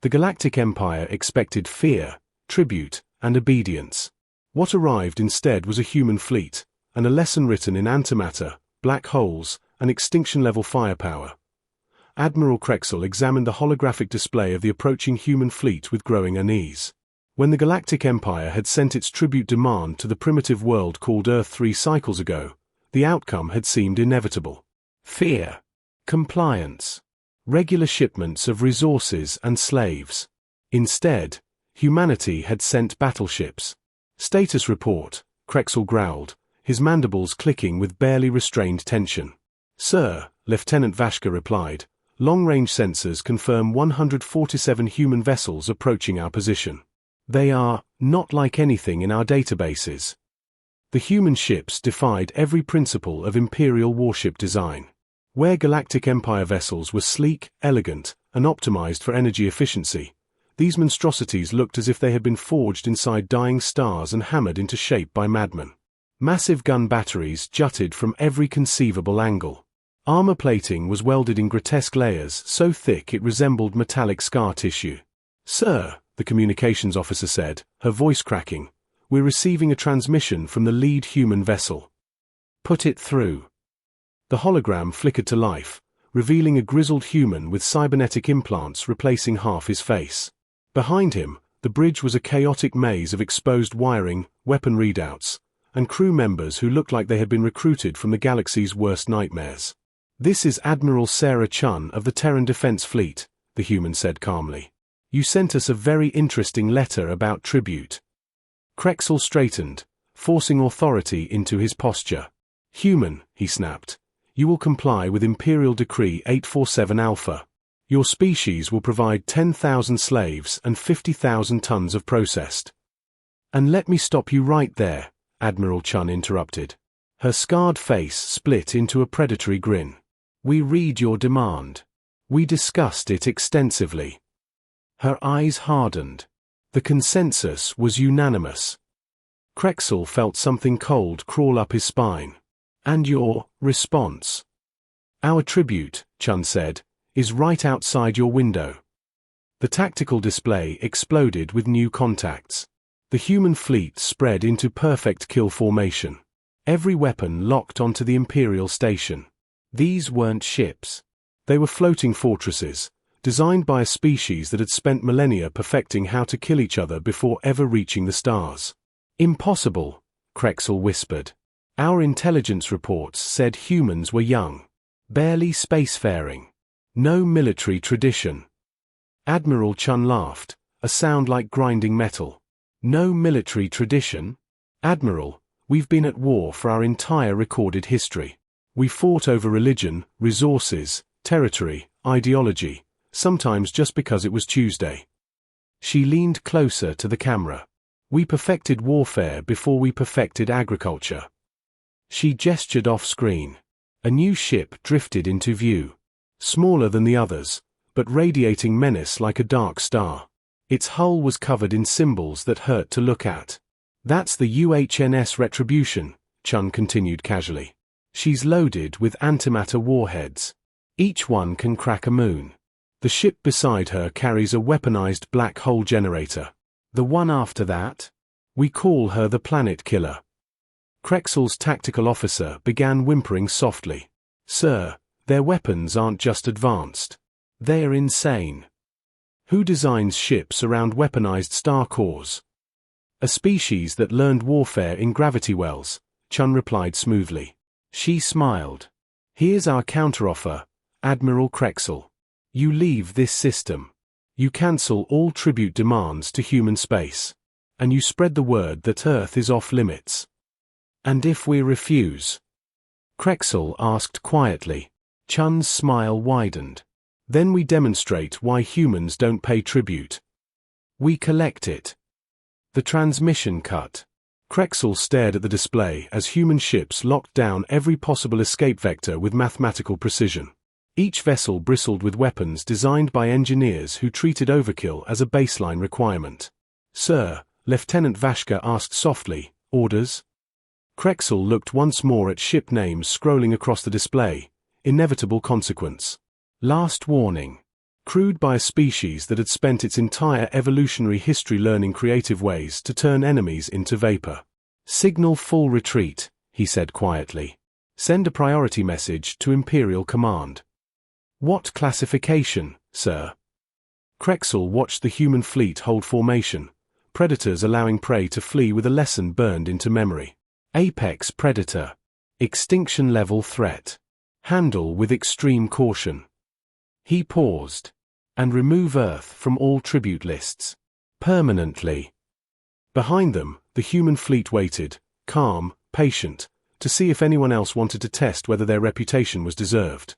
The Galactic Empire expected fear, tribute, and obedience. What arrived instead was a human fleet, and a lesson written in antimatter, black holes, and extinction-level firepower. Admiral Krexel examined the holographic display of the approaching human fleet with growing unease. When the Galactic Empire had sent its tribute demand to the primitive world called Earth 3 cycles ago, the outcome had seemed inevitable. Fear. Compliance. Regular shipments of resources and slaves. Instead, humanity had sent battleships. Status report, Krexel growled, his mandibles clicking with barely restrained tension. Sir, Lieutenant Vashka replied, long-range sensors confirm 147 human vessels approaching our position. They are not like anything in our databases. The human ships defied every principle of Imperial warship design. Where Galactic Empire vessels were sleek, elegant, and optimized for energy efficiency, these monstrosities looked as if they had been forged inside dying stars and hammered into shape by madmen. Massive gun batteries jutted from every conceivable angle. Armor plating was welded in grotesque layers so thick it resembled metallic scar tissue. Sir, the communications officer said, her voice cracking, we're receiving a transmission from the lead human vessel. Put it through. The hologram flickered to life, revealing a grizzled human with cybernetic implants replacing half his face. Behind him, the bridge was a chaotic maze of exposed wiring, weapon readouts, and crew members who looked like they had been recruited from the galaxy's worst nightmares. This is Admiral Sarah Chun of the Terran Defense Fleet, the human said calmly. You sent us a very interesting letter about tribute. Krexel straightened, forcing authority into his posture. Human, he snapped, you will comply with Imperial Decree 847 Alpha. Your species will provide 10,000 slaves and 50,000 tons of processed. And let me stop you right there, Admiral Chun interrupted. Her scarred face split into a predatory grin. We read your demand. We discussed it extensively. Her eyes hardened. The consensus was unanimous. Krexel felt something cold crawl up his spine. And your response? Our tribute, Chun said, is right outside your window. The tactical display exploded with new contacts. The human fleet spread into perfect kill formation. Every weapon locked onto the Imperial station. These weren't ships. They were floating fortresses, designed by a species that had spent millennia perfecting how to kill each other before ever reaching the stars. Impossible, Krexel whispered. Our intelligence reports said humans were young, barely spacefaring. No military tradition. Admiral Chun laughed, a sound like grinding metal. No military tradition? Admiral, we've been at war for our entire recorded history. We fought over religion, resources, territory, ideology, sometimes just because it was Tuesday. She leaned closer to the camera. We perfected warfare before we perfected agriculture. She gestured off-screen. A new ship drifted into view. Smaller than the others, but radiating menace like a dark star. Its hull was covered in symbols that hurt to look at. That's the UHNS Retribution, Chun continued casually. She's loaded with antimatter warheads. Each one can crack a moon. The ship beside her carries a weaponized black hole generator. The one after that? We call her the Planet Killer. Krexel's tactical officer began whimpering softly. Sir, their weapons aren't just advanced. They're insane. Who designs ships around weaponized star cores? A species that learned warfare in gravity wells, Chun replied smoothly. She smiled. Here's our counteroffer, Admiral Krexel. You leave this system. You cancel all tribute demands to human space. And you spread the word that Earth is off limits. And if we refuse? Krexel asked quietly. Chun's smile widened. Then we demonstrate why humans don't pay tribute. We collect it. The transmission cut. Krexel stared at the display as human ships locked down every possible escape vector with mathematical precision. Each vessel bristled with weapons designed by engineers who treated overkill as a baseline requirement. Sir, Lieutenant Vashka asked softly, orders? Krexel looked once more at ship names scrolling across the display. Inevitable consequence. Last warning. Crude by a species that had spent its entire evolutionary history learning creative ways to turn enemies into vapor. Signal full retreat, he said quietly. Send a priority message to Imperial Command. What classification, sir? Krexel watched the human fleet hold formation, predators allowing prey to flee with a lesson burned into memory. Apex predator. Extinction-level threat. Handle with extreme caution. He paused. And remove Earth from all tribute lists. Permanently. Behind them, the human fleet waited, calm, patient, to see if anyone else wanted to test whether their reputation was deserved.